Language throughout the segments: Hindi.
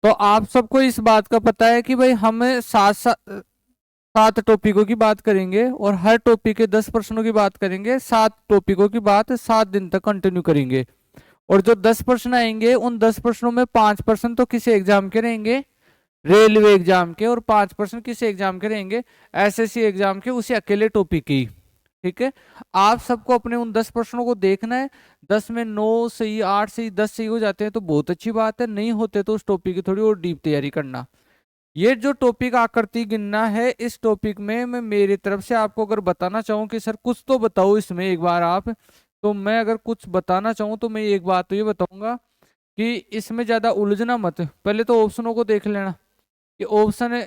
तो आप सबको इस बात का पता है कि भाई हमें सात टॉपिकों की बात करेंगे और हर टॉपिक के 10 प्रश्नों की बात करेंगे। 7 टॉपिकों की बात 7 दिन तक कंटिन्यू करेंगे। और जो 10 प्रश्न आएंगे उन 10 प्रश्नों में 5% तो किसी एग्जाम के रहेंगे, रेलवे एग्जाम के, और 5% किसी एग्जाम के रहेंगे, एसएससी एग्जाम के, उसी अकेले टॉपिक की। ठीक है। आप सबको अपने उन 10 प्रश्नों को देखना है। 10 में 9 सही, 8 सही, 10 सही हो जाते हैं तो बहुत अच्छी बात है, नहीं होते तो उस टॉपिक की थोड़ी और डीप तैयारी करना। ये जो टॉपिक आकृति गिनना है, इस टॉपिक में मैं मेरी तरफ से आपको अगर बताना चाहूँ कि सर कुछ तो बताओ इसमें एक बार आप, तो मैं अगर कुछ बताना चाहूँ तो मैं एक बात तो ये बताऊंगा कि इसमें ज्यादा उलझना मत। पहले तो ऑप्शनों को देख लेना कि ऑप्शन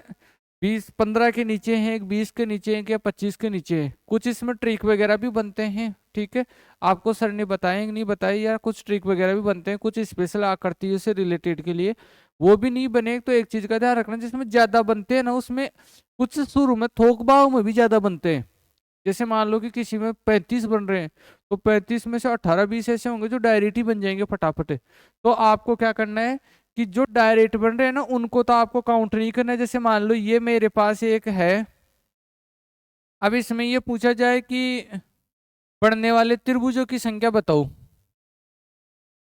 20-15 के नीचे हैं, एक 20 के नीचे है, या 25 के नीचे है। कुछ इसमें ट्रिक वगैरह भी बनते हैं। ठीक है। आपको सर ने बताएंगे नहीं बताई, या कुछ ट्रिक वगैरह भी बनते हैं कुछ स्पेशल आकृतियों से रिलेटेड के लिए, वो भी नहीं बने। तो एक चीज का ध्यान रखना, जिसमें ज्यादा बनते हैं ना उसमें कुछ शुरू में थोक भाव में भी ज्यादा बनते हैं। जैसे मान लो कि किसी में 35 बन रहे हैं, तो 35 में से 18-20 ऐसे होंगे जो डायरेक्ट ही बन जाएंगे फटाफट। तो आपको क्या करना है कि जो डायरेक्ट बन रहे हैं ना उनको तो आपको काउंट नहीं करना है। जैसे मान लो ये मेरे पास एक है, अब इसमें ये पूछा जाए कि बढ़ने वाले त्रिभुजों की संख्या बताओ,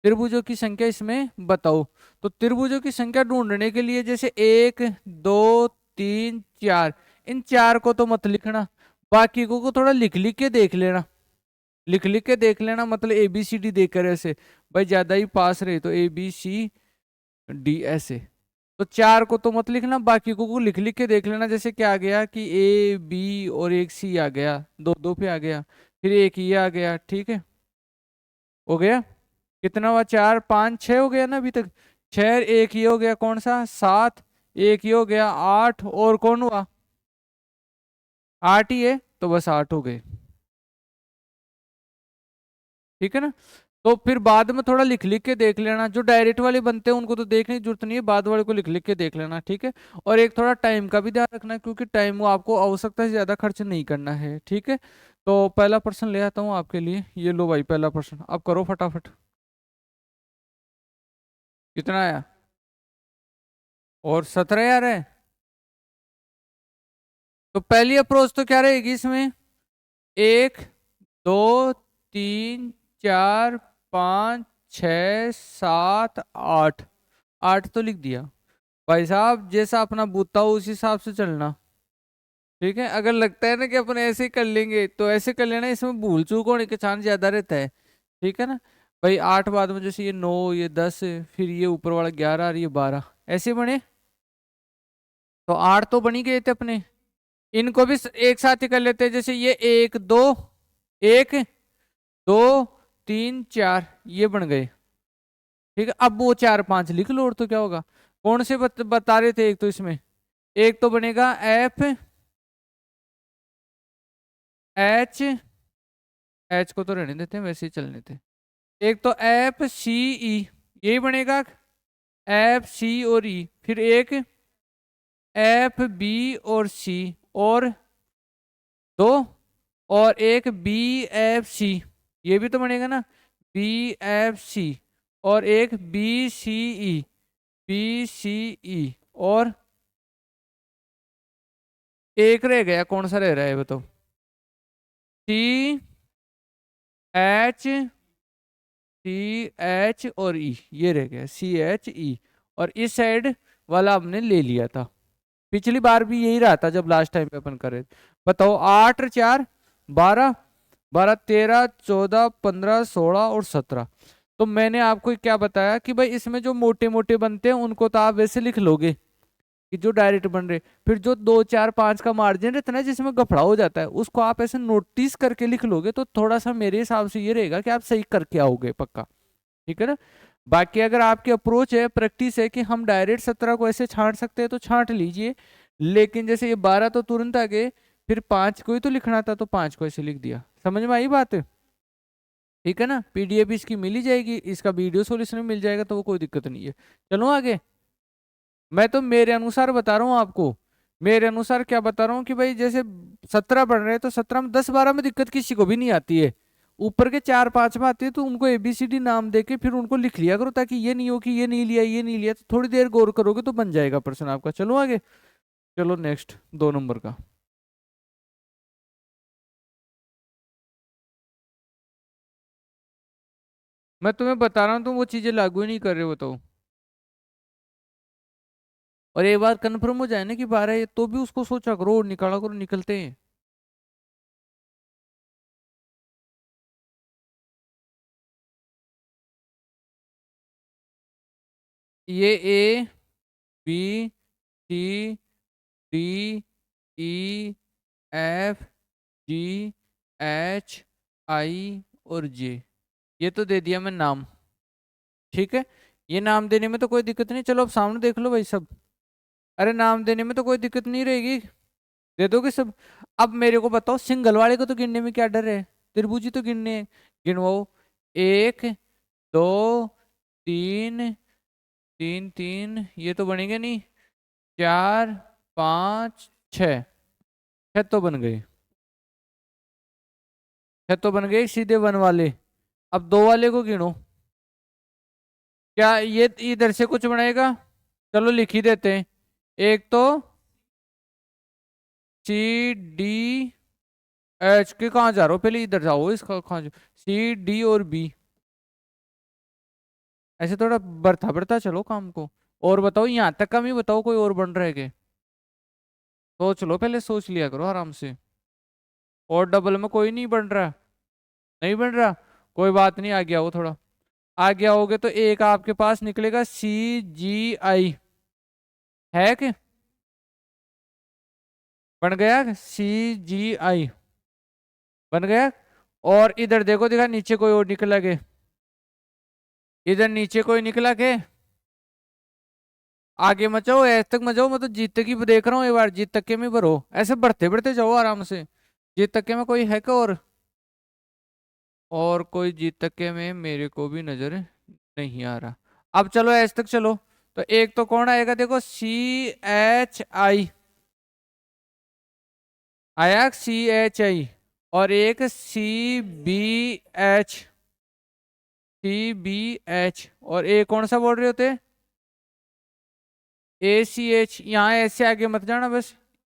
त्रिभुजों की संख्या इसमें बताओ। तो त्रिभुजों की संख्या ढूंढने के लिए जैसे 1 2 3 4, इन चार को तो मत लिखना, बाकी को थोड़ा लिख लिख के देख लेना। लिख लिख के देख लेना मतलब ABCD देकर ऐसे, भाई ज्यादा ही पास रहे तो ABCD ऐसे। तो चार को तो मत लिखना, बाकी को लिख लिख के देख लेना। जैसे क्या आ गया कि A B और एक C आ गया, दो दो पे आ गया, फिर एक ये आ गया। ठीक है, हो गया। कितना हुआ? 4 5 6 हो गया ना अभी तक। 6, एक ये हो गया कौन सा, 7, एक ये हो गया 8, और कौन हुआ? 8 ही है, तो बस 8 हो गए। ठीक है ना। तो फिर बाद में थोड़ा लिख लिख के देख लेना। जो डायरेक्ट वाले बनते हैं उनको तो देखने की जरूरत नहीं है, बाद वाले को लिख लिख के देख लेना। ठीक है। और एक थोड़ा टाइम का भी ध्यान रखना, क्योंकि टाइम वो आपको आवश्यकता से ज्यादा खर्च नहीं करना है। ठीक है। तो पहला प्रश्न ले आता हूँ आपके लिए, ये लो भाई पहला प्रश्न, अब करो फटाफट। कितना आया? और 17 है। तो पहली अप्रोच तो क्या रहेगी इसमें? 1 2 3 4 5 6 7 8, 8 तो लिख दिया। भाई साहब जैसा अपना बूता हो उस हिसाब से चलना। ठीक है। अगर लगता है ना कि अपन ऐसे ही कर लेंगे तो ऐसे कर लेना, इसमें भूल चूक होने के चांस ज्यादा रहता है। ठीक है ना। भाई 8 बाद में जैसे ये 9, ये 10, फिर ये ऊपर वाला 11 और ये 12, ऐसे बने। तो 8 तो बन ही गए थे अपने। इनको भी एक साथ ही कर लेते हैं। जैसे ये 1 2 1 2 3 4 ये बन गए। ठीक है। अब वो 4 5 लिख लो, और तो क्या होगा। कौन से बता रहे थे? एक तो इसमें एक तो बनेगा FH, एच को तो रहने देते हैं, वैसे ही चलने थे। एक तो FCE, यही बनेगा, FC और E। फिर एक FB और C, और दो, और एक BFC, ये भी तो बनेगा ना, BFC। और एक BCE, और एक रह गया, कौन सा रह रहा है बताओ? CH और E, ये रह गया CHE। और इस साइड वाला हमने ले लिया था, पिछली बार भी यही रहा था जब लास्ट टाइम पे अपन करे। बताओ 8 और 4 12, 12 13 14 15 16 और 17। तो मैंने आपको क्या बताया कि भाई इसमें जो मोटे मोटे बनते हैं उनको तो आप वैसे लिख लोगे कि जो डायरेक्ट बन रहे, फिर जो 2 4 5 का मार्जिन रहता है ना जिसमें गफड़ा हो जाता है, उसको आप ऐसे नोटिस करके लिख लोगे तो थोड़ा सा मेरे हिसाब से ये रहेगा कि आप सही करके आओगे पक्का। ठीक है ना। बाकी अगर आपकी अप्रोच है, प्रैक्टिस है कि हम डायरेक्ट 17 को ऐसे छांट सकते हैं तो छांट लीजिए। लेकिन जैसे ये 12 तो तुरंत आ गए, फिर 5 को ही तो लिखना था तो 5 को ऐसे लिख दिया। समझ में आई बात? ठीक है ना। PDF इसकी मिल ही जाएगी, इसका वीडियो सॉल्यूशन भी मिल जाएगा, तो वो कोई दिक्कत नहीं है। चलो आगे। मैं तो मेरे अनुसार बता रहा हूँ आपको। मेरे अनुसार क्या बता रहा हूँ कि भाई जैसे 17 बढ़ रहे हैं तो 17 में 10 12 में दिक्कत किसी को भी नहीं आती है। ऊपर के 4-5 में आते हैं तो उनको ABCD नाम देके फिर उनको लिख लिया करो, ताकि ये नहीं हो कि ये नहीं लिया ये नहीं लिया, तो थोड़ी देर गौर करोगे तो बन जाएगा प्रश्न आपका। चलो आगे, चलो नेक्स्ट 2 नंबर का। मैं तुम्हें बता रहा हूँ, तुम वो चीजें लागू ही नहीं कर रहे हो, बताओ। और एक बार कन्फर्म हो जाए ना कि 12 है, तो भी उसको सोचा करो और निकाला करो, निकलते हैं। ये ABCDEFGHI और J, ये तो दे दिया मैं नाम, ठीक है। ये नाम देने में तो कोई दिक्कत नहीं, चलो अब सामने देख लो भाई सब। अरे नाम देने में तो कोई दिक्कत नहीं रहेगी, दे दोगे सब। अब मेरे को बताओ, सिंगल वाले को तो गिनने में क्या डर है, त्रिभुज ही तो गिनने हैं। गिनवाओ। 1 2 3, 3 3, ये तो बनेंगे नहीं। 4 5 6, 6 तो बन गए, 6 तो बन गए सीधे वन वाले। अब दो वाले को गिनो, क्या ये इधर से कुछ बनाएगा? चलो लिख ही देते हैं। एक तो CDH के, कहाँ जा रहा हो, पहले इधर जाओ, इसका कहाँ CD और B, ऐसे थोड़ा बढ़ता बढ़ता चलो काम को। और बताओ, यहाँ तक का भी बताओ, कोई और बन रहा है क्या? सोच लो, पहले सोच लिया करो आराम से। और डबल में कोई नहीं बन रहा? नहीं बन रहा, कोई बात नहीं, आ गया हो थोड़ा। आ गया होगे तो एक आपके पास निकलेगा CGI, है कि? बन गया CGI, बन गया। और इधर देखो, देखा नीचे कोई और निकला के? इधर नीचे कोई निकला के? आगे मत जाओ, ऐसे तक मत जाओ, मैं तो जीत तक ही देख रहा हूँ, एक बार जीत तक के में भरो, ऐसे बढ़ते बढ़ते जाओ आराम से। जीत तक के में कोई है क्या? और कोई जीत तक के में मेरे को भी नजर नहीं आ रहा। अब चलो ऐसे तक चलो, तो एक तो कौन आएगा देखो, CHI आया, CHI। और एक CBH, और एक कौन सा बोल रहे होते? ACH, यहाँ ऐसे आगे मत जाना बस।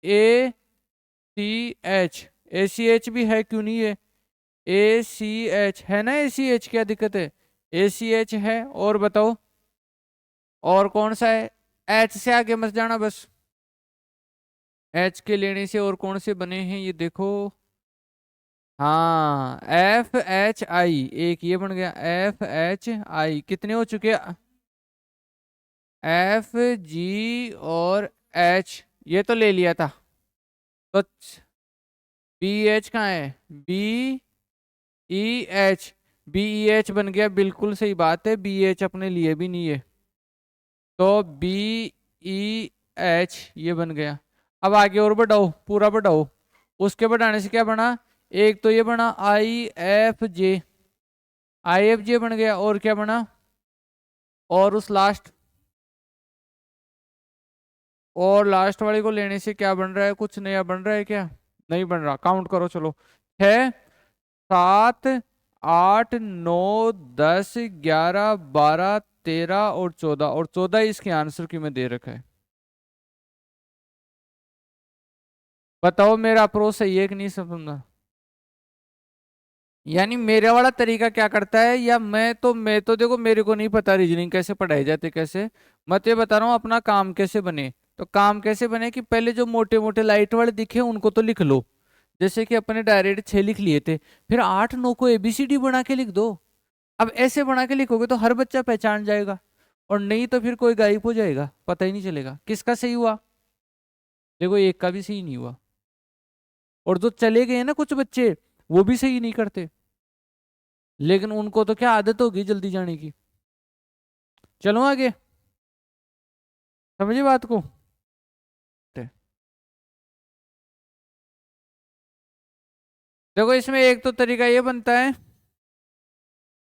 ACH, ACH भी है, क्यों नहीं है? ACH है ना, ACH, क्या दिक्कत है? ACH है। और बताओ, और कौन सा है? H से आगे मत जाना बस। H के लेने से और कौन से बने हैं ये देखो। हाँ, FHI, एक ये बन गया FHI। कितने हो चुके? FG और H, ये तो ले लिया था। तो BH कहाँ है? BEH, BEH बन गया, बिल्कुल सही बात है, BH अपने लिए भी नहीं है, तो BEH ये बन गया। अब आगे और बढ़ाओ, पूरा बढ़ाओ। उसके बढ़ाने से क्या बना? एक तो ये बना IFJ, IFJ बन गया। और क्या बना? और उस लास्ट, और लास्ट वाले को लेने से क्या बन रहा है? कुछ नया बन रहा है क्या? नहीं बन रहा। काउंट करो चलो। 6 7 8 9 10 11 12 13 और 14, और 14 इसके आंसर की में दे रखा है। बताओ मेरा अप्रोच सही है कि नहीं समझना? यानी मेरा वाला तरीका क्या करता है, या मैं तो देखो, मेरे को नहीं पता रीजनिंग कैसे पढ़ाई जाती कैसे। मैं तो ये बता रहा हूँ अपना काम कैसे बने। तो काम कैसे बने कि पहले जो मोटे मोटे लाइट वाले दिखे उनको तो लिख लो, जैसे कि अपने डायरेक्ट 6 लिख लिए थे, फिर 8 9 को ABCD बना के लिख दो। अब ऐसे बना के लिखोगे तो हर बच्चा पहचान जाएगा, और नहीं तो फिर कोई गायब हो जाएगा, पता ही नहीं चलेगा किसका सही हुआ। देखो एक का भी सही नहीं हुआ, और जो चले गए ना कुछ बच्चे, वो भी सही नहीं करते, लेकिन उनको तो क्या आदत होगी जल्दी जाने की। चलो आगे, समझिए बात को। देखो इसमें एक तो तरीका ये बनता है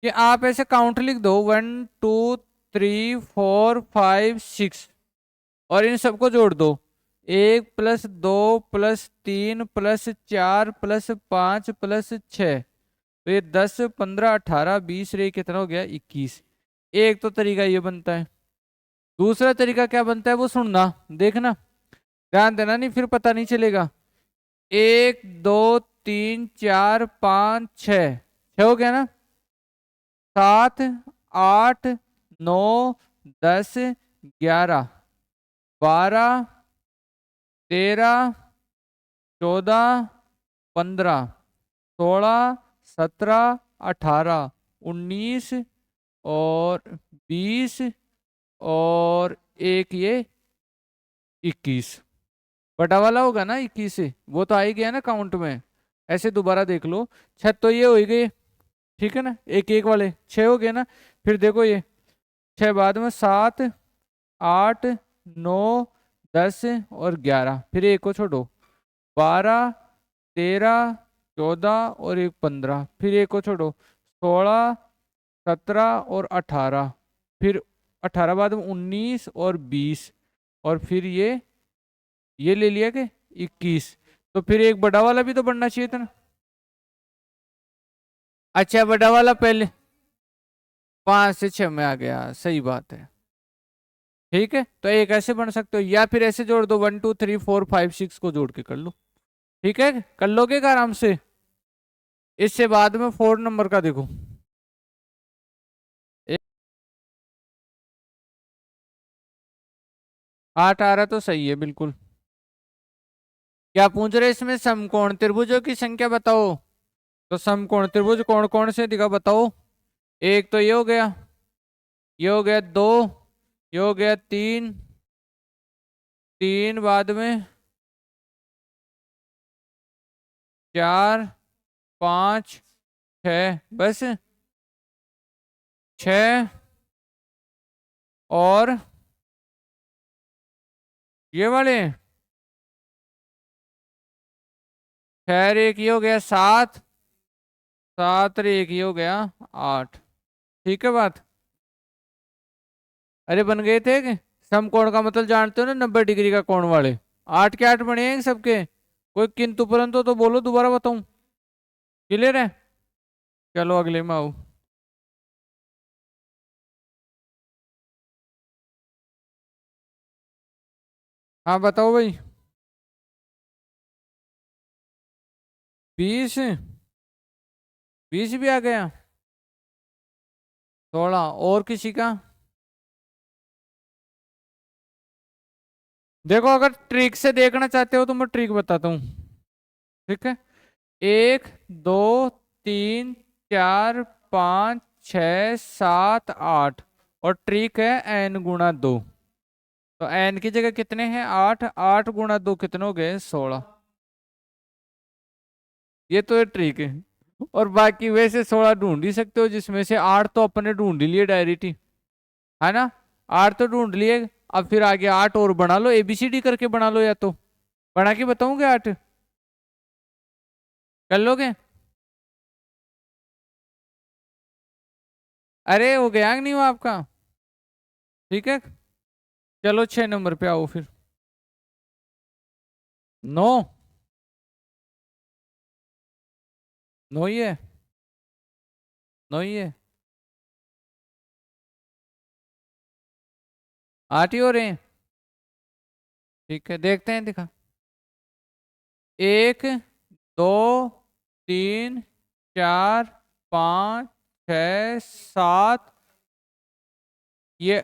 कि आप ऐसे काउंट लिख दो, 1 2 3 4 5 6, और इन सबको जोड़ दो। 1 + 2 + 3 + 4 + 5 + 6, तो ये 10 15 18 20 रे कितना हो गया 21। एक तो तरीका ये बनता है। दूसरा तरीका क्या बनता है वो सुनना, देखना, ध्यान देना, नहीं फिर पता नहीं चलेगा। 1 2 3 4 5 6 हो गया ना। 7 8 9 10 11 12 13 14 17 18 19 और 20 और एक ये 21। बटा वाला होगा ना 21 से, वो तो आ ही गया ना काउंट में। ऐसे दोबारा देख लो। छह तो ये हो ही गए, ठीक है ना, एक एक वाले 6 हो गए ना। फिर देखो ये 6 बाद में 7 8 9 10 और 11, फिर एक को छोड़ो, 12 13 14 और एक 15, फिर एक को छोड़ो, 16 17 और 18, फिर 18 बाद में 19 और 20, और फिर ये ले लिया कि 21। तो फिर एक बड़ा वाला भी तो बनना चाहिए था ना। अच्छा, बड़ा वाला पहले 5 से 6 में आ गया, सही बात है। ठीक है, तो एक ऐसे बन सकते हो, या फिर ऐसे जोड़ दो, 1 2 3 4 5 6 को जोड़ के कर लो। ठीक है, कर लोगे क्या आराम से। इससे बाद में 4 नंबर का देखो। 8 आ रहा तो सही है बिल्कुल। क्या पूछ रहे इसमें, समकोण त्रिभुजों की संख्या बताओ। तो समकोण त्रिभुज कौन कौन से दिखा बताओ। एक तो ये हो गया, ये हो गया 2, ये हो गया 3, 3 बाद में 4 5 6, बस 6, और ये वाले खैर एक ये हो गया 7, 7 रे एक ये हो गया 8। ठीक है बात। अरे बन गए थे कि समकोण का मतलब जानते हो ना, 90 डिग्री का कोण वाले। 8 के 8 बने हैं सबके। कोई किंतु परंतु तो बोलो, दोबारा बताऊं। क्लियर है। चलो अगले में आओ। हाँ बताओ भाई। 20, 20 भी आ गया। 16 और किसी का। देखो अगर ट्रिक से देखना चाहते हो तो मैं ट्रिक बताता हूँ। ठीक है, 1 2 3 4 5 6 7 8, और ट्रिक है n×2। तो n की जगह कितने हैं 8, 8 × 2 कितने हो गए 16। ये तो ट्रिक है। और बाकी वैसे 16 ढूंढ ही सकते हो, जिसमें से 8 तो अपने ढूंढ ही लिए डायरेक्ट ही, है ना। 8 तो ढूंढ लिए। अब फिर आगे 8 और बना लो, एबीसीडी करके बना लो, या तो बना के बताऊंगे 8, कर लोगे। अरे हो गया कि नहीं वो आपका। ठीक है, चलो 6 नंबर पे आओ फिर। 9, 9 ही है, 9 ही है। 8 ही हो रहे हैं। ठीक है, देखते हैं, दिखा। 1 2 3 4 5 6 7, ये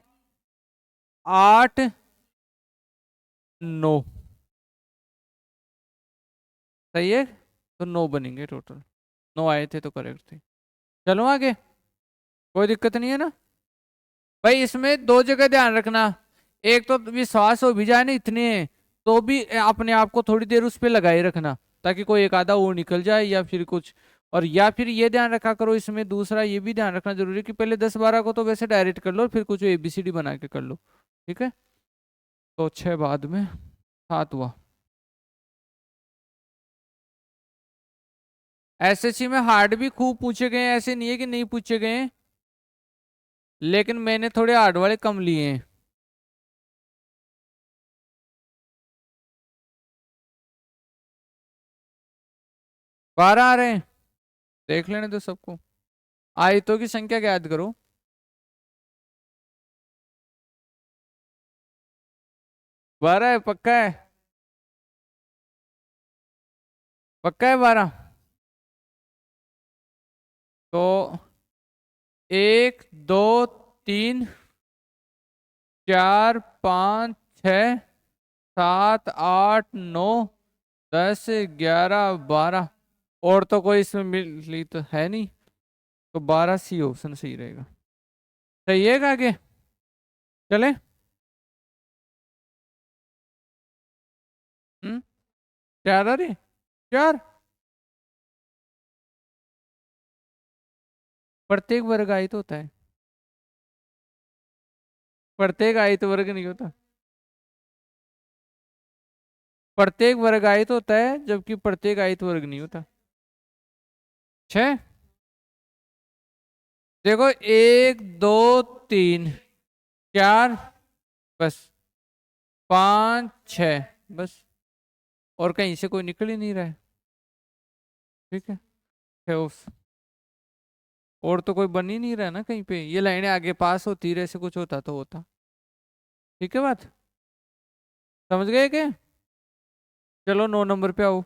8 9, सही है। तो 9 बनेंगे टोटल। 9 आए थे तो करेक्ट थे। चलो आगे, कोई दिक्कत नहीं है ना। भाई इसमें दो जगह ध्यान रखना। एक तो विश्वास हो भी जाए ना इतने, तो भी अपने आप को थोड़ी देर उस पर लगाए रखना, ताकि कोई एक आधा वो निकल जाए या फिर कुछ। और या फिर ये ध्यान रखा करो इसमें, दूसरा ये भी ध्यान रखना जरूरी है कि पहले 10 12 को तो वैसे डायरेक्ट कर लो, फिर कुछ एबीसीडी बना के कर लो। ठीक है, तो 6 बाद में 7 हुआ। एसएससी में हार्ड भी खूब पूछे गए हैं, ऐसे नहीं है कि नहीं पूछे गए हैं, लेकिन मैंने थोड़े हार्ड वाले कम लिए हैं। 12 आ रहे हैं। देख लेने दो सबको। आयतों की संख्या ज्ञात करो। 12 है, पक्का है? पक्का है 12? तो 1 2 3 4 5 6 7 8 9 10 11 12। और तो कोई इसमें मिली तो है नहीं, तो 12 सी ऑप्शन सही रहेगा। सही है आगे चले। चार, अरे चार। प्रत्येक वर्ग आयत होता है, प्रत्येक आयत वर्ग नहीं होता। प्रत्येक वर्ग आयत होता है जबकि प्रत्येक आयत वर्ग नहीं होता। 6। देखो 1 2 3 4, बस 5 6, बस। और कहीं से कोई निकल ही नहीं रहा है। ठीक है, 6। और तो कोई बन ही नहीं रहा ना कहीं पे, ये लाइनें आगे पास होती रहे, ऐसे कुछ होता तो होता। ठीक है बात, समझ गए क्या? चलो 9 नंबर पे आओ।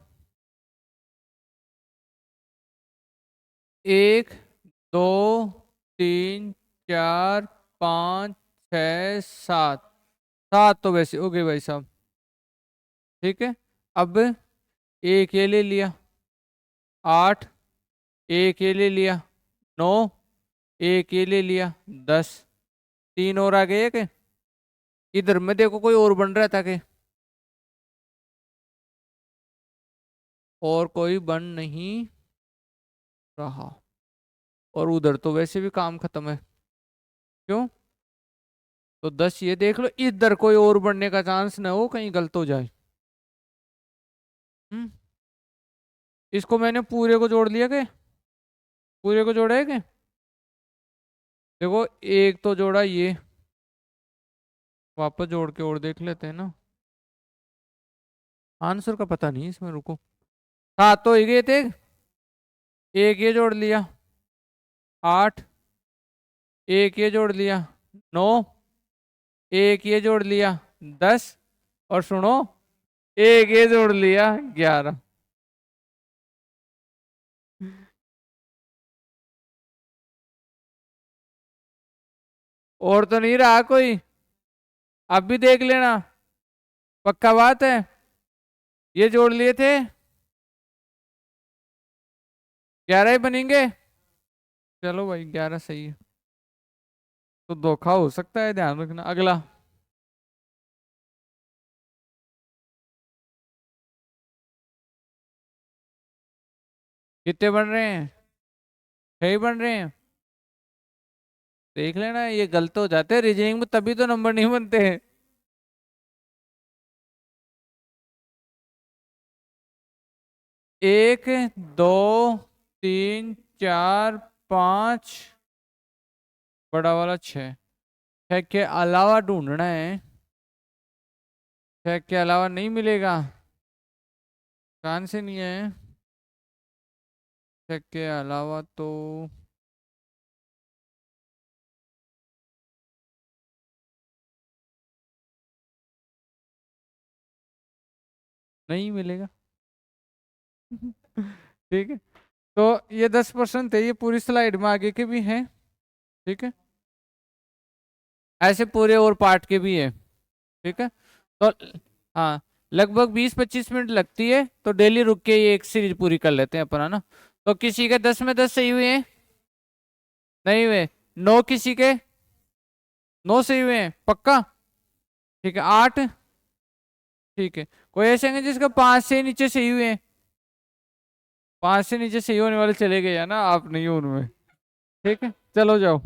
1 2 3 4 5 6 7। 7 तो वैसे हो गए भाई साहब। ठीक है, अब एक ये ले लिया, 8। एक ये ले लिया, 9। एक ये ले लिया, 10। 3 और आ गए क्या? इधर में देखो कोई और बन रहा था कि? और कोई बन नहीं रहा। और उधर तो वैसे भी काम खत्म है। क्यों? तो 10 ये देख लो, इधर कोई और बनने का चांस ना हो, कहीं गलत हो जाए। हम्म इसको मैंने पूरे को जोड़ लिया के? पूरे को जोड़ा है के? देखो एक तो जोड़ा ये, वापस जोड़ के और देख लेते हैं ना। आंसर का पता नहीं इसमें, रुको। 7 तो ही गए थे। एक ये जोड़ लिया, 8। एक ये जोड़ लिया, 9। एक ये जोड़ लिया, 10। और सुनो, एक ये जोड़ लिया, 11। और तो नहीं रहा कोई, अब भी देख लेना। पक्का बात है? ये जोड़ लिए थे, 11 ही बनेंगे। चलो भाई 11 सही है। तो धोखा हो सकता है, ध्यान रखना। अगला। कितने बन रहे हैं? 6 ही बन रहे हैं। देख लेना, ये गलत हो जाते हैं रीजनिंग में, तभी तो नंबर नहीं बनते हैं। 1 2 3 4 5, बड़ा वाला 6। 6 के अलावा ढूंढना है। 6 के अलावा नहीं मिलेगा, कान से नहीं है। 6 के अलावा तो नहीं मिलेगा। ठीक है, तो ये 10% थे, ये पूरी स्लाइड में आगे के भी हैं। ठीक है, ऐसे पूरे और पार्ट के भी है। ठीक है, तो हाँ, लगभग 20-25 मिनट लगती है, तो डेली रुक के ये एक सीरीज पूरी कर लेते हैं अपन, है ना? तो किसी के 10 में 10 सही हुए हैं? नहीं हुए। 9 किसी के? 9 सही हुए हैं पक्का? ठीक है, 8। ठीक है, कोई ऐसे हैं जिसका 5 से नीचे सही हुए हैं? 5 से नीचे सही होने वाले चले गए, है ना? आप नहीं हो उनमें। ठीक है, चलो जाओ।